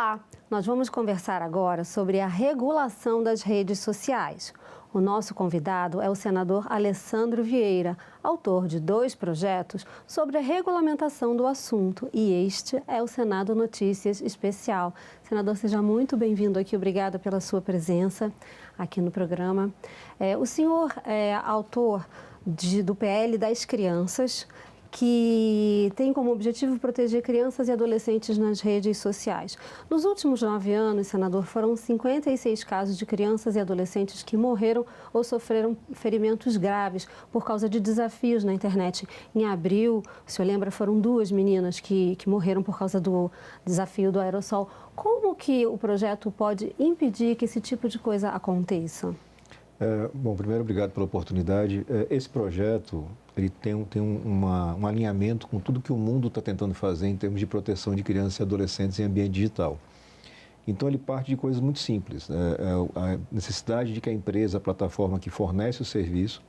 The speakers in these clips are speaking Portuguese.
Olá, nós vamos conversar agora sobre a regulação das redes sociais. O nosso convidado é o senador Alessandro Vieira, autor de 2 projetos sobre a regulamentação do assunto, e este é o Senado Notícias Especial. Senador, seja muito bem-vindo aqui, obrigada pela sua presença aqui no programa. O senhor é autor do PL das Crianças, que tem como objetivo proteger crianças e adolescentes nas redes sociais. Nos últimos 9 anos, senador, foram 56 casos de crianças e adolescentes que morreram ou sofreram ferimentos graves por causa de desafios na internet. Em abril, o senhor lembra, foram 2 meninas que morreram por causa do desafio do aerossol. Como que o projeto pode impedir que esse tipo de coisa aconteça? Bom, primeiro, obrigado pela oportunidade. Esse projeto ele tem um alinhamento com tudo que o mundo está tentando fazer em termos de proteção de crianças e adolescentes em ambiente digital. Então, ele parte de coisas muito simples. A necessidade de que a empresa, a plataforma que fornece o serviço,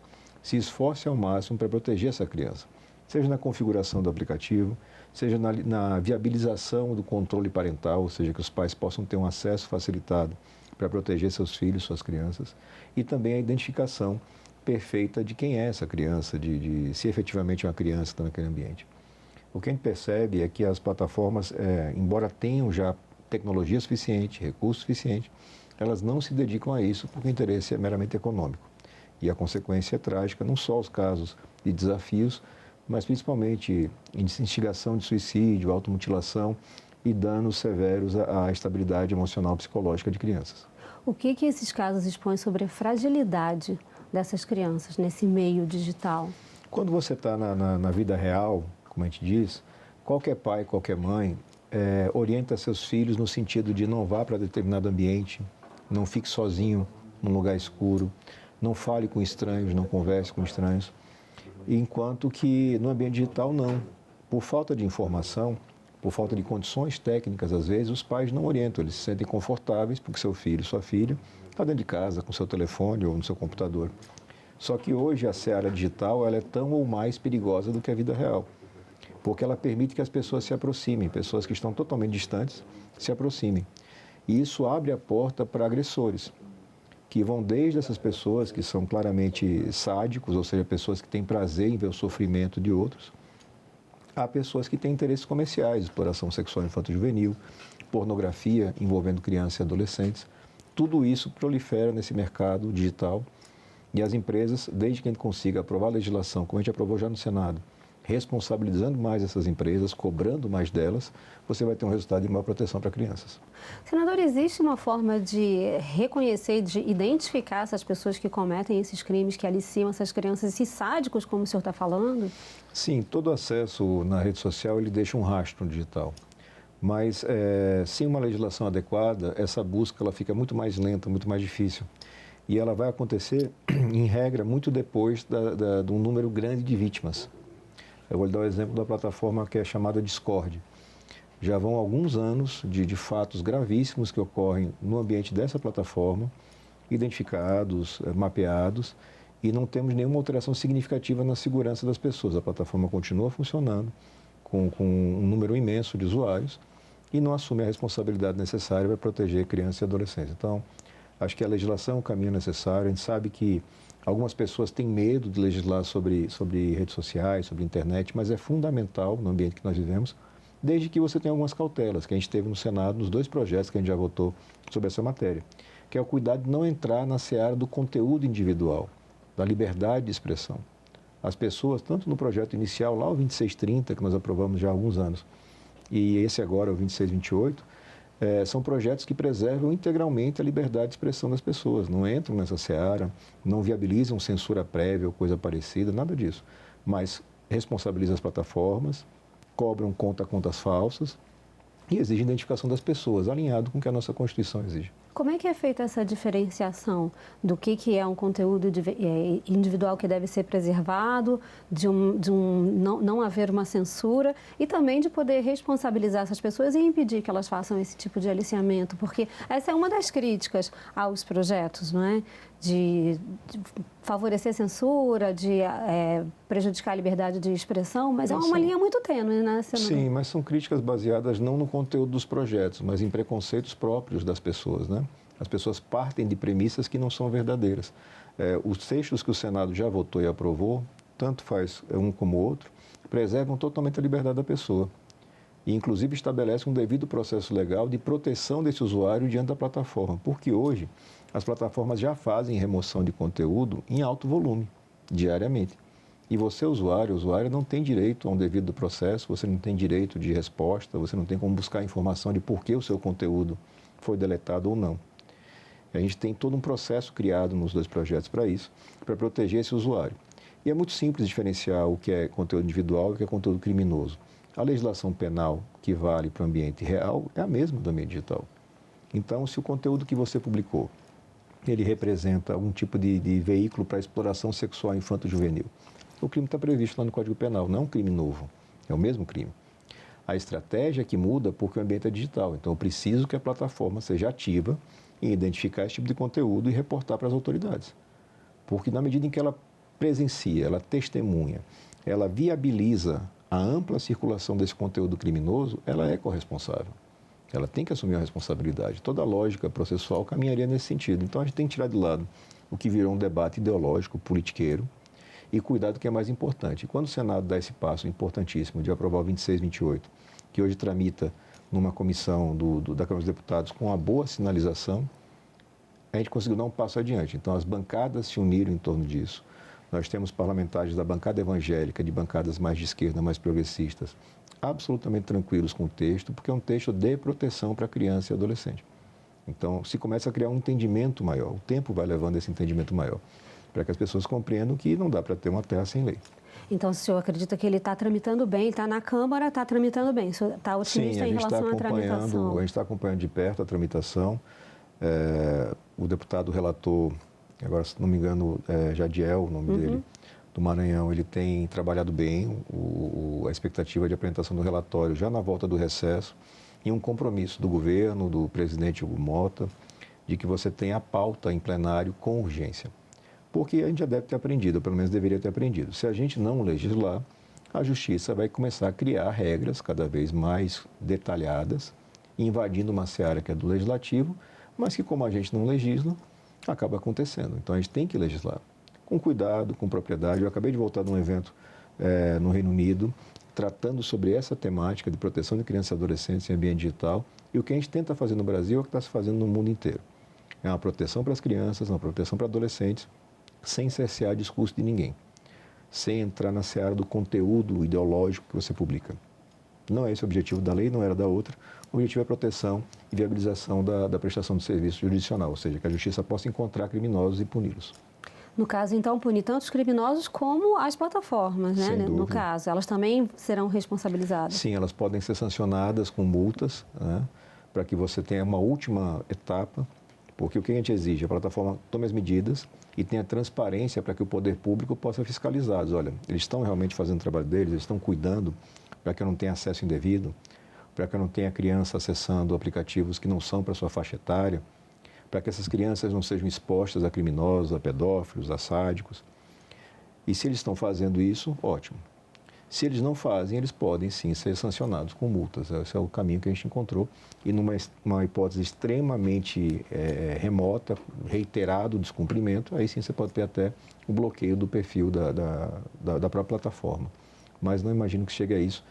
se esforce ao máximo para proteger essa criança, seja na configuração do aplicativo, seja na viabilização do controle parental, ou seja, que os pais possam ter um acesso facilitado para proteger seus filhos, suas crianças, e também a identificação perfeita de quem é essa criança, de se efetivamente é uma criança que está naquele ambiente. O que a gente percebe é que as plataformas, embora tenham já tecnologia suficiente, recurso suficiente, elas não se dedicam a isso porque o interesse é meramente econômico. E a consequência é trágica, não só os casos de desafios, mas principalmente instigação de suicídio, automutilação e danos severos à estabilidade emocional e psicológica de crianças. O que esses casos expõem sobre a fragilidade dessas crianças nesse meio digital? Quando você está na vida real, como a gente diz, qualquer pai, qualquer mãe orienta seus filhos no sentido de não vá para determinado ambiente, não fique sozinho num lugar escuro, não fale com estranhos, não converse com estranhos, enquanto que no ambiente digital não. Por falta de informação, por falta de condições técnicas, às vezes, os pais não orientam, eles se sentem confortáveis porque seu filho, sua filha, está dentro de casa, com seu telefone ou no seu computador. Só que hoje a seara digital ela é tão ou mais perigosa do que a vida real, porque ela permite que as pessoas se aproximem, pessoas que estão totalmente distantes se aproximem. E isso abre a porta para agressores, que vão desde essas pessoas que são claramente sádicos, ou seja, pessoas que têm prazer em ver o sofrimento de outros, há pessoas que têm interesses comerciais, exploração sexual infanto-juvenil, pornografia envolvendo crianças e adolescentes. Tudo isso prolifera nesse mercado digital e as empresas, desde que a gente consiga aprovar a legislação, como a gente aprovou já no Senado, responsabilizando mais essas empresas, cobrando mais delas, você vai ter um resultado de maior proteção para crianças. Senador, existe uma forma de reconhecer, de identificar essas pessoas que cometem esses crimes, que aliciam essas crianças, esses sádicos, como o senhor está falando? Sim, todo acesso na rede social ele deixa um rastro digital. Mas sem uma legislação adequada, essa busca ela fica muito mais lenta, muito mais difícil. E ela vai acontecer, em regra, muito depois de um número grande de vítimas. Eu vou lhe dar o exemplo da plataforma que é chamada Discord. Já vão alguns anos de fatos gravíssimos que ocorrem no ambiente dessa plataforma, identificados, mapeados, e não temos nenhuma alteração significativa na segurança das pessoas. A plataforma continua funcionando com um número imenso de usuários e não assume a responsabilidade necessária para proteger crianças e adolescentes. Então, acho que a legislação é o caminho necessário. A gente sabe que algumas pessoas têm medo de legislar sobre redes sociais, sobre internet, mas é fundamental no ambiente que nós vivemos, desde que você tenha algumas cautelas, que a gente teve no Senado, nos 2 projetos que a gente já votou sobre essa matéria, que é o cuidado de não entrar na seara do conteúdo individual, da liberdade de expressão. As pessoas, tanto no projeto inicial, lá o 2630, que nós aprovamos já há alguns anos, e esse agora, o 2628, são projetos que preservam integralmente a liberdade de expressão das pessoas, não entram nessa seara, não viabilizam censura prévia ou coisa parecida, nada disso, mas responsabilizam as plataformas, cobram contas falsas e exigem identificação das pessoas, alinhado com o que a nossa Constituição exige. Como é que é feita essa diferenciação do que é um conteúdo individual que deve ser preservado, não haver uma censura e também de poder responsabilizar essas pessoas e impedir que elas façam esse tipo de aliciamento? Porque essa é uma das críticas aos projetos, não é? de favorecer a censura, de prejudicar a liberdade de expressão, mas é uma linha muito tênue, né, senador? Sim, mas são críticas baseadas não no conteúdo dos projetos, mas em preconceitos próprios das pessoas, né? As pessoas partem de premissas que não são verdadeiras. Os textos que o Senado já votou e aprovou, tanto faz um como o outro, preservam totalmente a liberdade da pessoa. E, inclusive, estabelece um devido processo legal de proteção desse usuário diante da plataforma, porque hoje as plataformas já fazem remoção de conteúdo em alto volume, diariamente. E você, usuário, não tem direito a um devido processo, você não tem direito de resposta, você não tem como buscar informação de por que o seu conteúdo foi deletado ou não. A gente tem todo um processo criado nos dois projetos para isso, para proteger esse usuário. E é muito simples diferenciar o que é conteúdo individual e o que é conteúdo criminoso. A legislação penal que vale para o ambiente real é a mesma do ambiente digital. Então, se o conteúdo que você publicou, ele representa algum tipo de veículo para exploração sexual infanto-juvenil, o crime está previsto lá no Código Penal, não é um crime novo, é o mesmo crime. A estratégia que muda porque o ambiente é digital, então eu preciso que a plataforma seja ativa em identificar esse tipo de conteúdo e reportar para as autoridades. Porque na medida em que ela presencia, ela testemunha, ela viabiliza a ampla circulação desse conteúdo criminoso, ela é corresponsável. Ela tem que assumir a responsabilidade. Toda a lógica processual caminharia nesse sentido. Então, a gente tem que tirar de lado o que virou um debate ideológico, politiqueiro, e cuidar do que é mais importante. E quando o Senado dá esse passo importantíssimo de aprovar o 2628, que hoje tramita numa comissão da Câmara dos Deputados com uma boa sinalização, a gente conseguiu dar um passo adiante. Então, as bancadas se uniram em torno disso. Nós temos parlamentares da bancada evangélica, de bancadas mais de esquerda, mais progressistas, absolutamente tranquilos com o texto, porque é um texto de proteção para criança e adolescente. Então, se começa a criar um entendimento maior, o tempo vai levando esse entendimento maior, para que as pessoas compreendam que não dá para ter uma terra sem lei. Então, o senhor acredita que ele está tramitando bem, está na Câmara, está tramitando bem? O senhor está otimista em relação à tramitação? A gente está acompanhando de perto a tramitação. O deputado relator, agora, se não me engano, Jadiel, o nome dele, do Maranhão, ele tem trabalhado bem a expectativa de apresentação do relatório já na volta do recesso e um compromisso do governo, do presidente Hugo Mota, de que você tenha a pauta em plenário com urgência. Porque a gente já deve ter aprendido, ou pelo menos deveria ter aprendido. Se a gente não legislar, a Justiça vai começar a criar regras cada vez mais detalhadas, invadindo uma seara que é do Legislativo, mas que, como a gente não legisla, acaba acontecendo. Então, a gente tem que legislar com cuidado, com propriedade. Eu acabei de voltar de um evento no Reino Unido, tratando sobre essa temática de proteção de crianças e adolescentes em ambiente digital. E o que a gente tenta fazer no Brasil é o que está se fazendo no mundo inteiro. É uma proteção para as crianças, uma proteção para adolescentes, sem cercear discurso de ninguém, sem entrar na seara do conteúdo ideológico que você publica. Não é esse o objetivo da lei, não era da outra. O objetivo é proteção e viabilização da prestação de serviço jurisdicional, ou seja, que a Justiça possa encontrar criminosos e puni-los. No caso, então, punir tanto os criminosos como as plataformas, né? Sem dúvida. No caso, elas também serão responsabilizadas? Sim, elas podem ser sancionadas com multas, né, para que você tenha uma última etapa, porque o que a gente exige? A plataforma tome as medidas e tenha transparência para que o poder público possa fiscalizar. Olha, eles estão realmente fazendo o trabalho deles, eles estão cuidando para que eu não tenha acesso indevido, para que eu não tenha criança acessando aplicativos que não são para sua faixa etária, para que essas crianças não sejam expostas a criminosos, a pedófilos, a sádicos. E se eles estão fazendo isso, ótimo. Se eles não fazem, eles podem sim ser sancionados com multas. Esse é o caminho que a gente encontrou. E numa hipótese extremamente remota, reiterado o descumprimento, aí sim você pode ter até o bloqueio do perfil da própria plataforma. Mas não imagino que chegue a isso.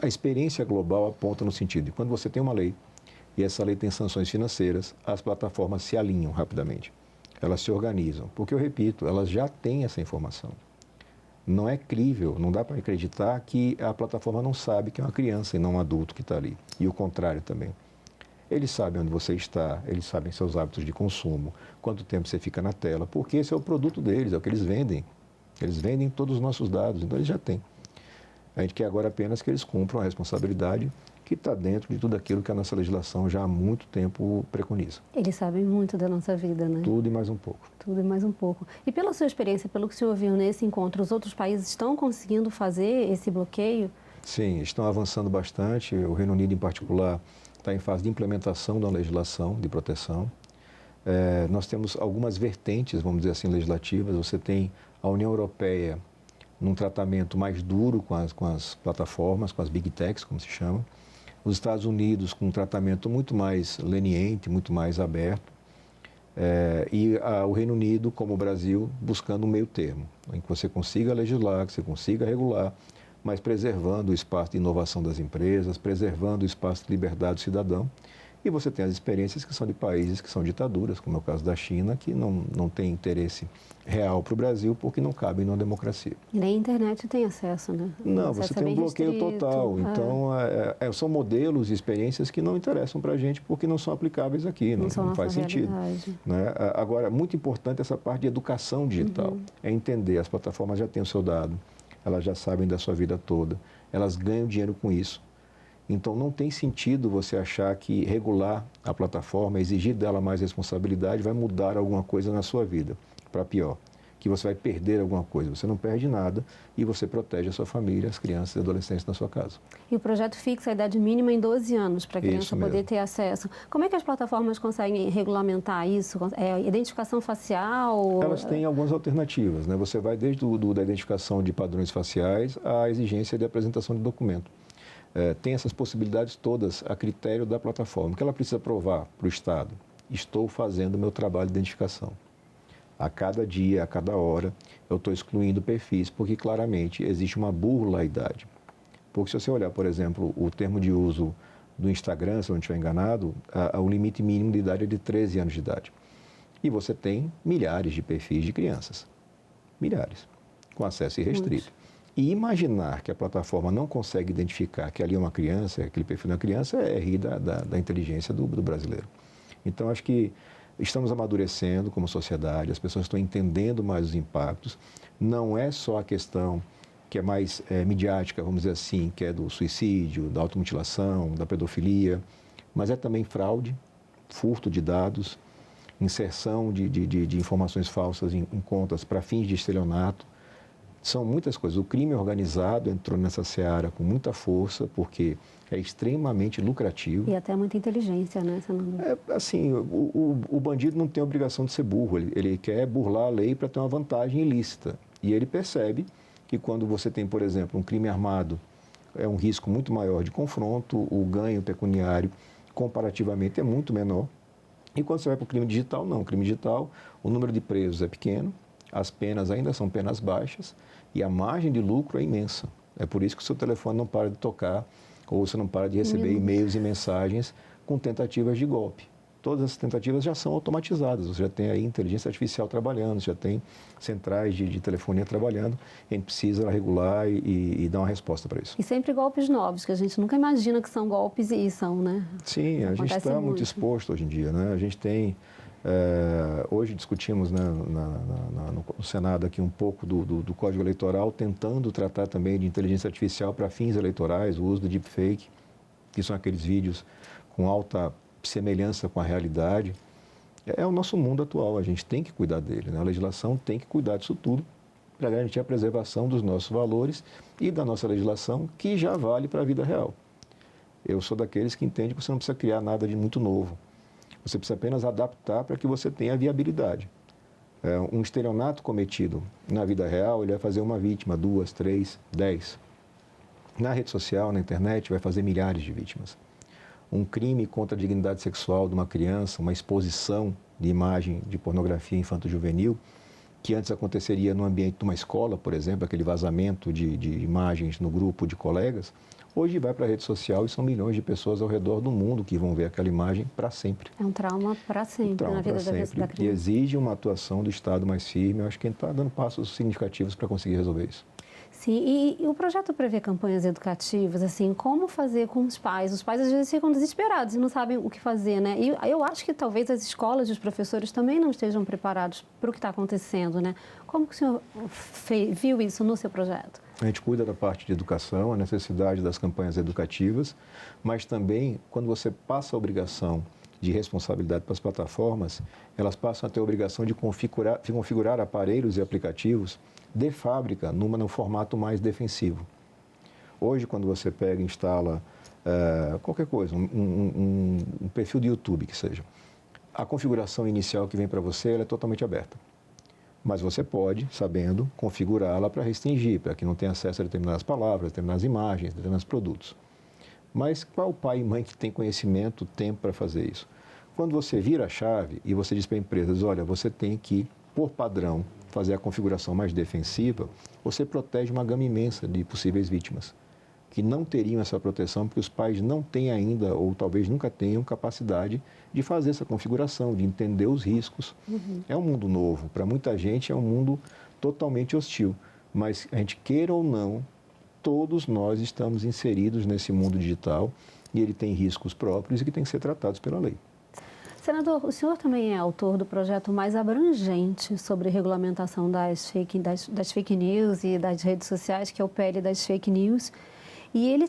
A experiência global aponta no sentido de quando você tem uma lei e essa lei tem sanções financeiras, as plataformas se alinham rapidamente. Elas se organizam. Porque, eu repito, elas já têm essa informação. Não é crível, não dá para acreditar que a plataforma não sabe que é uma criança e não um adulto que está ali. E o contrário também. Eles sabem onde você está, eles sabem seus hábitos de consumo, quanto tempo você fica na tela, porque esse é o produto deles, é o que eles vendem. Eles vendem todos os nossos dados, então eles já têm. A gente quer agora apenas que eles cumpram a responsabilidade que está dentro de tudo aquilo que a nossa legislação já há muito tempo preconiza. Eles sabem muito da nossa vida, né? Tudo e mais um pouco. Tudo e mais um pouco. E pela sua experiência, pelo que o senhor viu nesse encontro, os outros países estão conseguindo fazer esse bloqueio? Sim, estão avançando bastante. O Reino Unido, em particular, está em fase de implementação da legislação de proteção. Nós temos algumas vertentes, vamos dizer assim, legislativas. Você tem a União Europeia num tratamento mais duro com as plataformas, com as big techs, como se chama. Os Estados Unidos com um tratamento muito mais leniente, muito mais aberto. O Reino Unido, como o Brasil, buscando um meio termo, em que você consiga legislar, que você consiga regular, mas preservando o espaço de inovação das empresas, preservando o espaço de liberdade do cidadão. E você tem as experiências que são de países que são ditaduras, como é o caso da China, que não tem interesse real para o Brasil porque não cabe numa democracia. E nem a internet tem acesso, né? Não, você tem um bloqueio total. Então, são modelos e experiências que não interessam para a gente porque não são aplicáveis aqui, não faz sentido. Né? Agora, muito importante essa parte de educação digital, é entender, as plataformas já têm o seu dado, elas já sabem da sua vida toda, elas ganham dinheiro com isso. Então, não tem sentido você achar que regular a plataforma, exigir dela mais responsabilidade, vai mudar alguma coisa na sua vida, para pior. Que você vai perder alguma coisa. Você não perde nada e você protege a sua família, as crianças e adolescentes na sua casa. E o projeto fixa a idade mínima em 12 anos para a criança poder ter acesso. Como é que as plataformas conseguem regulamentar isso? Identificação facial? Elas têm algumas alternativas, né? Você vai desde da identificação de padrões faciais à exigência de apresentação de documento. Tem essas possibilidades todas a critério da plataforma. O que ela precisa provar para o Estado? Estou fazendo o meu trabalho de identificação. A cada dia, a cada hora, eu estou excluindo perfis, porque claramente existe uma burla à idade. Porque se você olhar, por exemplo, o termo de uso do Instagram, se eu não estiver enganado, o limite mínimo de idade é de 13 anos de idade. E você tem milhares de perfis de crianças. Milhares. Com acesso irrestrito. E imaginar que a plataforma não consegue identificar que ali é uma criança, aquele perfil da criança, é rir da inteligência do brasileiro. Então, acho que estamos amadurecendo como sociedade, as pessoas estão entendendo mais os impactos. Não é só a questão que é mais midiática, vamos dizer assim, que é do suicídio, da automutilação, da pedofilia, mas é também fraude, furto de dados, inserção de informações falsas em contas para fins de estelionato. São muitas coisas. O crime organizado entrou nessa seara com muita força, porque é extremamente lucrativo. E até muita inteligência, né? Assim, o bandido não tem a obrigação de ser burro. Ele quer burlar a lei para ter uma vantagem ilícita. E ele percebe que quando você tem, por exemplo, um crime armado, é um risco muito maior de confronto, o ganho pecuniário comparativamente é muito menor. E quando você vai para o crime digital, não. O crime digital, o número de presos é pequeno, as penas ainda são penas baixas e a margem de lucro é imensa. É por isso que o seu telefone não para de tocar ou você não para de receber e-mails e mensagens com tentativas de golpe. Todas essas tentativas já são automatizadas. Você já tem aí inteligência artificial trabalhando, já tem centrais de telefonia trabalhando. A gente precisa regular e dar uma resposta para isso. E sempre golpes novos, que a gente nunca imagina que são golpes e são, né? Sim, a gente está muito exposto hoje em dia, né? A gente tem... hoje discutimos, né, no Senado aqui um pouco do Código Eleitoral, tentando tratar também de inteligência artificial para fins eleitorais, o uso do deepfake, que são aqueles vídeos com alta semelhança com a realidade. É o nosso mundo atual, a gente tem que cuidar dele, né? A legislação tem que cuidar disso tudo para garantir a preservação dos nossos valores e da nossa legislação, que já vale para a vida real. Eu sou daqueles que entendem que você não precisa criar nada de muito novo. Você precisa apenas adaptar para que você tenha viabilidade. Um estelionato cometido na vida real, ele vai fazer uma vítima, 2, 3, 10. Na rede social, na internet, vai fazer milhares de vítimas. Um crime contra a dignidade sexual de uma criança, uma exposição de imagem de pornografia infanto-juvenil, que antes aconteceria no ambiente de uma escola, por exemplo, aquele vazamento de imagens no grupo de colegas, hoje vai para a rede social e são milhões de pessoas ao redor do mundo que vão ver aquela imagem para sempre. É um trauma para sempre na vida da criança. E exige uma atuação do Estado mais firme. Eu acho que a gente está dando passos significativos para conseguir resolver isso. Sim, e o projeto prevê campanhas educativas, assim, como fazer com os pais? Os pais às vezes ficam desesperados e não sabem o que fazer, né? E eu acho que talvez as escolas e os professores também não estejam preparados para o que está acontecendo, né? Como que o senhor viu isso no seu projeto? A gente cuida da parte de educação, a necessidade das campanhas educativas, mas também quando você passa a obrigação de responsabilidade para as plataformas, elas passam a ter a obrigação de configurar aparelhos e aplicativos de fábrica no formato mais defensivo. Hoje, quando você pega e instala qualquer coisa, um perfil de YouTube que seja, a configuração inicial que vem para você ela é totalmente aberta. Mas você pode, sabendo, configurá-la para restringir, para que não tenha acesso a determinadas palavras, determinadas imagens, determinados produtos. Mas qual pai e mãe que tem conhecimento, tempo para fazer isso? Quando você vira a chave e você diz para a empresa, olha, você tem que, por padrão, fazer a configuração mais defensiva, você protege uma gama imensa de possíveis vítimas, que não teriam essa proteção porque os pais não têm ainda, ou talvez nunca tenham, capacidade de fazer essa configuração, de entender os riscos. É um mundo novo. Para muita gente é um mundo totalmente hostil. Mas a gente queira ou não, todos nós estamos inseridos nesse mundo digital e ele tem riscos próprios e que tem que ser tratados pela lei. Senador, o senhor também é autor do projeto mais abrangente sobre regulamentação das fake news e das redes sociais, que é o PL das Fake News. E ele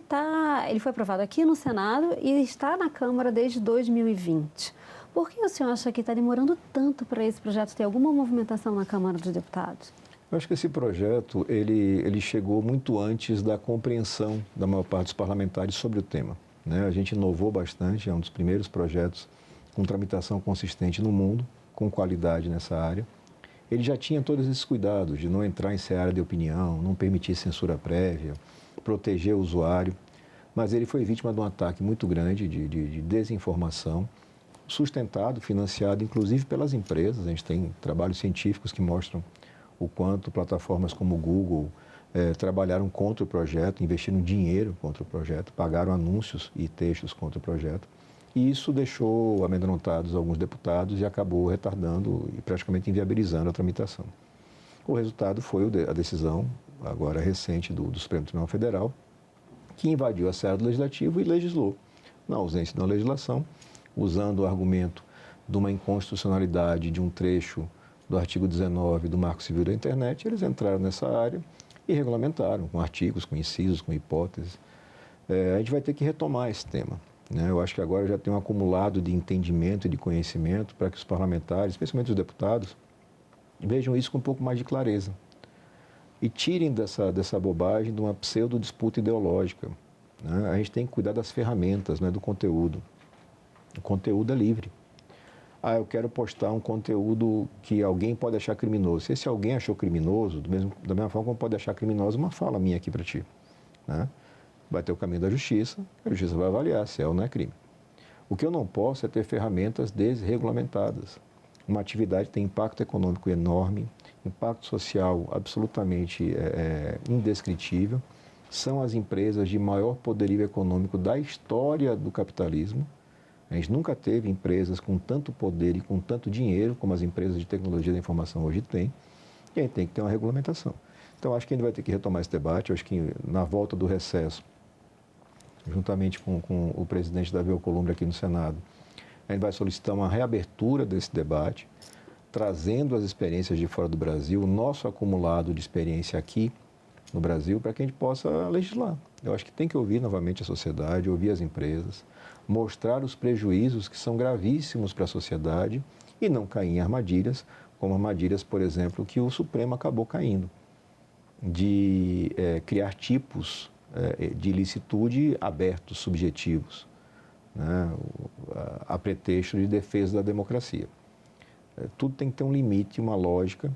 foi aprovado aqui no Senado e está na Câmara desde 2020. Por que o senhor acha que está demorando tanto para esse projeto ter alguma movimentação na Câmara dos Deputados? Eu acho que esse projeto ele chegou muito antes da compreensão da maior parte dos parlamentares sobre o tema, né? A gente inovou bastante, é um dos primeiros projetos com tramitação consistente no mundo, com qualidade nessa área. Ele já tinha todos esses cuidados de não entrar em seara de opinião, não permitir censura prévia, proteger o usuário, mas ele foi vítima de um ataque muito grande de desinformação, sustentado, financiado, inclusive pelas empresas. A gente tem trabalhos científicos que mostram o quanto plataformas como o Google trabalharam contra o projeto, investiram dinheiro contra o projeto, pagaram anúncios e textos contra o projeto. E isso deixou amedrontados alguns deputados e acabou retardando e praticamente inviabilizando a tramitação. O resultado foi a decisão, agora recente, do Supremo Tribunal Federal, que invadiu a seara do Legislativo e legislou, na ausência de uma legislação, usando o argumento de uma inconstitucionalidade de um trecho do artigo 19 do Marco Civil da Internet. Eles entraram nessa área e regulamentaram com artigos, com incisos, com hipóteses. A gente vai ter que retomar esse tema, né? Eu acho que agora já tem um acumulado de entendimento e de conhecimento para que os parlamentares, especialmente os deputados, vejam isso com um pouco mais de clareza e tirem dessa bobagem de uma pseudo-disputa ideológica, né? A gente tem que cuidar das ferramentas, não é do conteúdo. O conteúdo é livre. Eu quero postar um conteúdo que alguém pode achar criminoso. Se esse alguém achou criminoso, da mesma forma como pode achar criminosa uma fala minha aqui para ti, né? Vai ter o caminho da justiça, a justiça vai avaliar se é ou não é crime. O que eu não posso é ter ferramentas desregulamentadas. Uma atividade tem impacto econômico enorme, impacto social absolutamente indescritível. São as empresas de maior poderio econômico da história do capitalismo. A gente nunca teve empresas com tanto poder e com tanto dinheiro como as empresas de tecnologia da informação hoje têm. E a gente tem que ter uma regulamentação. Então, acho que a gente vai ter que retomar esse debate. Eu acho que na volta do recesso, juntamente com o presidente Davi Alcolumbre aqui no Senado, a gente vai solicitar uma reabertura desse debate, trazendo as experiências de fora do Brasil, o nosso acumulado de experiência aqui no Brasil, para que a gente possa legislar. Eu acho que tem que ouvir novamente a sociedade, ouvir as empresas, mostrar os prejuízos que são gravíssimos para a sociedade e não cair em armadilhas, como armadilhas, por exemplo, que o Supremo acabou caindo, de criar tipos de ilicitude abertos, subjetivos, né, a pretexto de defesa da democracia. Tudo tem que ter um limite, uma lógica,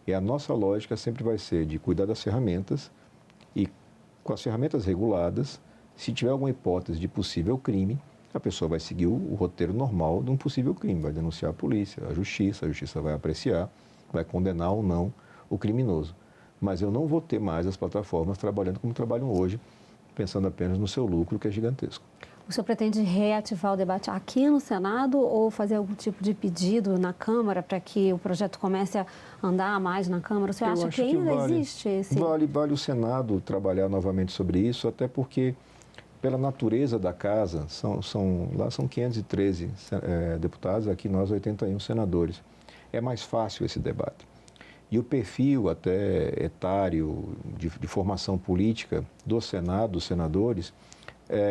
e a nossa lógica sempre vai ser de cuidar das ferramentas e, com as ferramentas reguladas, se tiver alguma hipótese de possível crime, a pessoa vai seguir o roteiro normal de um possível crime, vai denunciar a polícia, a justiça vai apreciar, vai condenar ou não o criminoso. Mas eu não vou ter mais as plataformas trabalhando como trabalham hoje, pensando apenas no seu lucro, que é gigantesco. O senhor pretende reativar o debate aqui no Senado ou fazer algum tipo de pedido na Câmara para que o projeto comece a andar mais na Câmara? O senhor acha que ainda existe esse... Vale o Senado trabalhar novamente sobre isso, até porque, pela natureza da casa, lá são 513 deputados, aqui nós 81 senadores. É mais fácil esse debate. E o perfil até etário de formação política do Senado, dos senadores,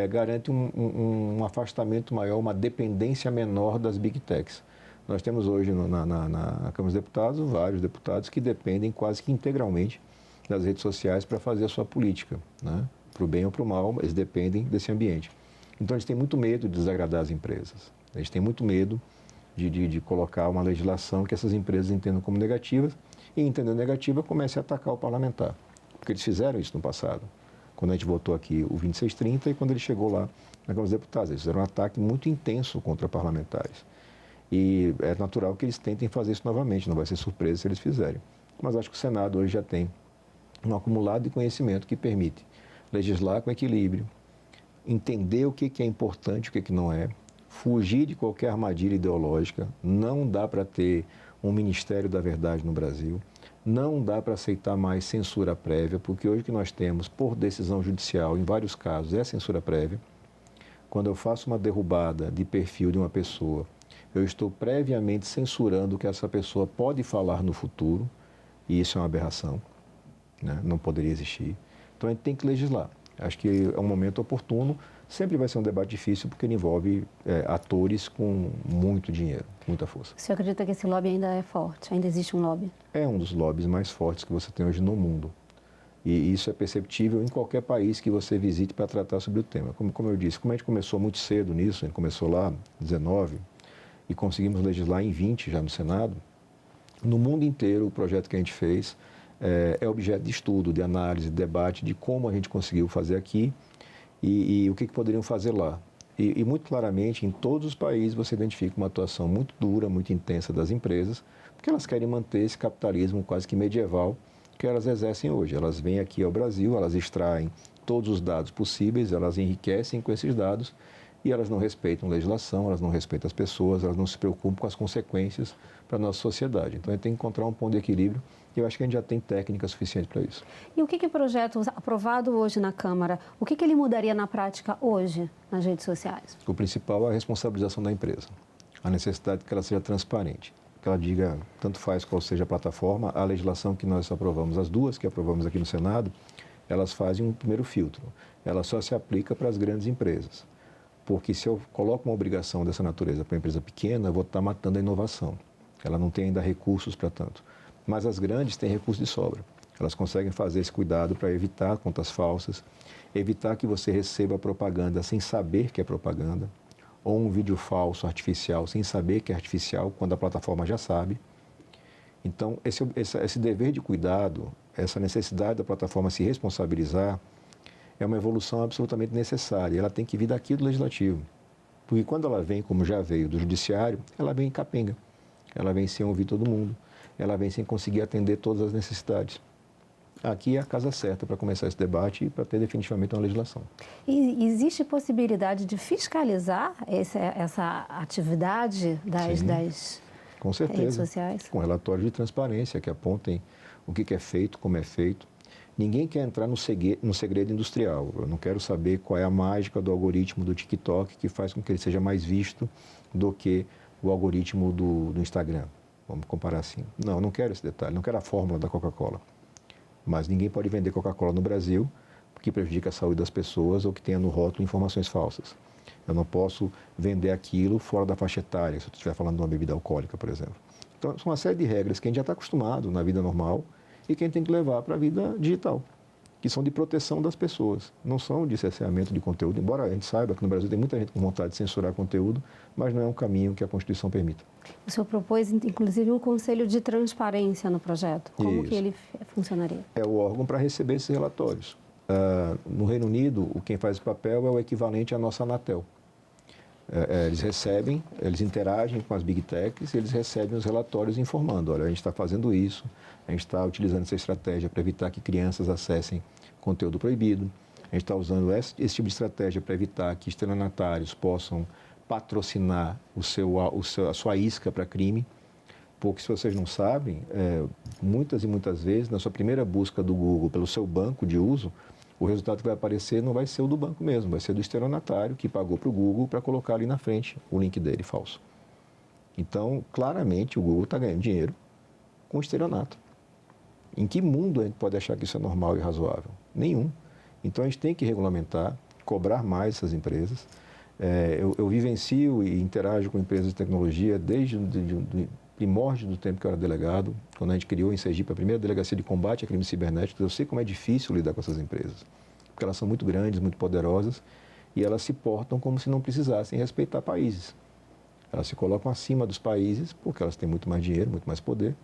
garante um afastamento maior, uma dependência menor das big techs. Nós temos hoje na Câmara dos Deputados vários deputados que dependem quase que integralmente das redes sociais para fazer a sua política, né? Para o bem ou para o mal, eles dependem desse ambiente. Então, a gente tem muito medo de desagradar as empresas. A gente tem muito medo de colocar uma legislação que essas empresas entendam como negativas e, entendendo negativa, comece a atacar o parlamentar. Porque eles fizeram isso no passado, quando a gente votou aqui o 2630 e quando ele chegou lá na Câmara dos Deputados. Eles fizeram um ataque muito intenso contra parlamentares. E é natural que eles tentem fazer isso novamente, não vai ser surpresa se eles fizerem. Mas acho que o Senado hoje já tem um acumulado de conhecimento que permite legislar com equilíbrio, entender o que é importante e o que não é, fugir de qualquer armadilha ideológica. Não dá para ter um Ministério da Verdade no Brasil, não dá para aceitar mais censura prévia, porque hoje o que nós temos, por decisão judicial, em vários casos, é censura prévia. Quando eu faço uma derrubada de perfil de uma pessoa, eu estou previamente censurando o que essa pessoa pode falar no futuro, e isso é uma aberração, né? Não poderia existir. Então a gente tem que legislar. Acho que é um momento oportuno. Sempre vai ser um debate difícil porque ele envolve atores com muito dinheiro, muita força. O senhor acredita que esse lobby ainda é forte? Ainda existe um lobby? É um dos lobbies mais fortes que você tem hoje no mundo. E isso é perceptível em qualquer país que você visite para tratar sobre o tema. Como eu disse, como a gente começou muito cedo nisso, a gente começou lá em 19 e conseguimos legislar em 20 já no Senado, no mundo inteiro o projeto que a gente fez é objeto de estudo, de análise, de debate de como a gente conseguiu fazer aqui e o que poderiam fazer lá. E muito claramente, em todos os países, você identifica uma atuação muito dura, muito intensa das empresas, porque elas querem manter esse capitalismo quase que medieval que elas exercem hoje. Elas vêm aqui ao Brasil, elas extraem todos os dados possíveis, elas enriquecem com esses dados e elas não respeitam legislação, elas não respeitam as pessoas, elas não se preocupam com as consequências para a nossa sociedade. Então, a gente tem que encontrar um ponto de equilíbrio e eu acho que a gente já tem técnica suficiente para isso. E o que o projeto aprovado hoje na Câmara, o que ele mudaria na prática hoje nas redes sociais? O principal é a responsabilização da empresa, a necessidade de que ela seja transparente, que ela diga, tanto faz qual seja a plataforma, a legislação que nós aprovamos, as duas que aprovamos aqui no Senado, elas fazem um primeiro filtro. Ela só se aplica para as grandes empresas. Porque se eu coloco uma obrigação dessa natureza para uma empresa pequena, eu vou estar matando a inovação. Ela não tem ainda recursos para tanto. Mas as grandes têm recursos de sobra. Elas conseguem fazer esse cuidado para evitar contas falsas, evitar que você receba propaganda sem saber que é propaganda, ou um vídeo falso, artificial, sem saber que é artificial, quando a plataforma já sabe. Então, esse dever de cuidado, essa necessidade da plataforma se responsabilizar, é uma evolução absolutamente necessária. Ela tem que vir daqui do Legislativo. Porque quando ela vem, como já veio do Judiciário, ela vem capenga. Ela vem sem ouvir todo mundo. Ela vem sem conseguir atender todas as necessidades. Aqui é a casa certa para começar esse debate e para ter definitivamente uma legislação. E existe possibilidade de fiscalizar essa atividade das com certeza, redes sociais? Com relatórios de transparência que apontem o que é feito, como é feito. Ninguém quer entrar no segredo industrial. Eu não quero saber qual é a mágica do algoritmo do TikTok que faz com que ele seja mais visto do que o algoritmo do Instagram. Vamos comparar assim. Não, eu não quero esse detalhe, não quero a fórmula da Coca-Cola. Mas ninguém pode vender Coca-Cola no Brasil que prejudica a saúde das pessoas ou que tenha no rótulo informações falsas. Eu não posso vender aquilo fora da faixa etária, se eu estiver falando de uma bebida alcoólica, por exemplo. Então, são uma série de regras que a gente já está acostumado na vida normal e que a gente tem que levar para a vida digital, que são de proteção das pessoas, não são de cerceamento de conteúdo, embora a gente saiba que no Brasil tem muita gente com vontade de censurar conteúdo, mas não é um caminho que a Constituição permita. O senhor propôs, inclusive, um conselho de transparência no projeto. Como que ele funcionaria? É o órgão para receber esses relatórios. No Reino Unido, quem faz esse papel é o equivalente à nossa Anatel. Eles recebem, eles interagem com as Big Techs e eles recebem os relatórios informando, olha, a gente está fazendo isso, a gente está utilizando essa estratégia para evitar que crianças acessem conteúdo proibido, a gente está usando esse tipo de estratégia para evitar que estelionatários possam patrocinar a sua isca para crime, porque se vocês não sabem, muitas e muitas vezes, na sua primeira busca do Google pelo seu banco de uso, o resultado que vai aparecer não vai ser o do banco mesmo, vai ser do estelionatário que pagou para o Google para colocar ali na frente o link dele falso. Então, claramente, o Google está ganhando dinheiro com estelionato. Em que mundo a gente pode achar que isso é normal e razoável? Nenhum. Então, a gente tem que regulamentar, cobrar mais essas empresas. Eu vivencio e interajo com empresas de tecnologia desde o primórdio do tempo que eu era delegado, quando a gente criou em Sergipe a primeira delegacia de combate a crimes cibernéticos. Eu sei como é difícil lidar com essas empresas, porque elas são muito grandes, muito poderosas, e elas se portam como se não precisassem respeitar países. Elas se colocam acima dos países porque elas têm muito mais dinheiro, muito mais poder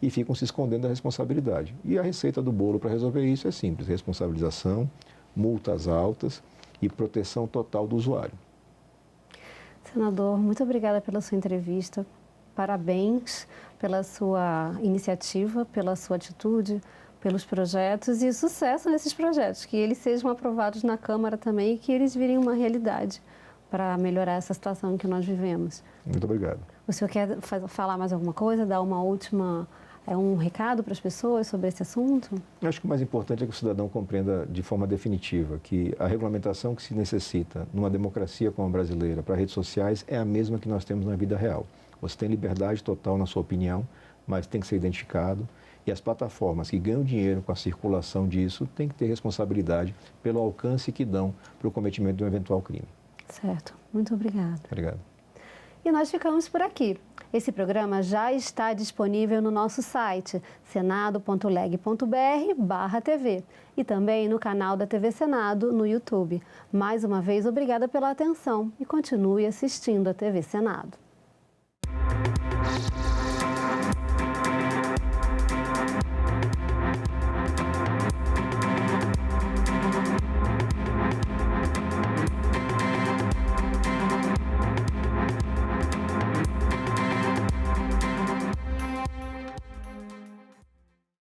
e ficam se escondendo da responsabilidade. E a receita do bolo para resolver isso é simples: responsabilização, multas altas e proteção total do usuário. Senador, muito obrigada pela sua entrevista. Parabéns pela sua iniciativa, pela sua atitude, pelos projetos e sucesso nesses projetos. Que eles sejam aprovados na Câmara também e que eles virem uma realidade para melhorar essa situação em que nós vivemos. Muito obrigado. O senhor quer falar mais alguma coisa, dar uma última, um recado para as pessoas sobre esse assunto? Eu acho que o mais importante é que o cidadão compreenda de forma definitiva que a regulamentação que se necessita numa democracia como a brasileira para redes sociais é a mesma que nós temos na vida real. Você tem liberdade total na sua opinião, mas tem que ser identificado. E as plataformas que ganham dinheiro com a circulação disso têm que ter responsabilidade pelo alcance que dão para o cometimento de um eventual crime. Certo. Muito obrigada. Obrigado. E nós ficamos por aqui. Esse programa já está disponível no nosso site senado.leg.br/TV e também no canal da TV Senado no YouTube. Mais uma vez, obrigada pela atenção e continue assistindo a TV Senado.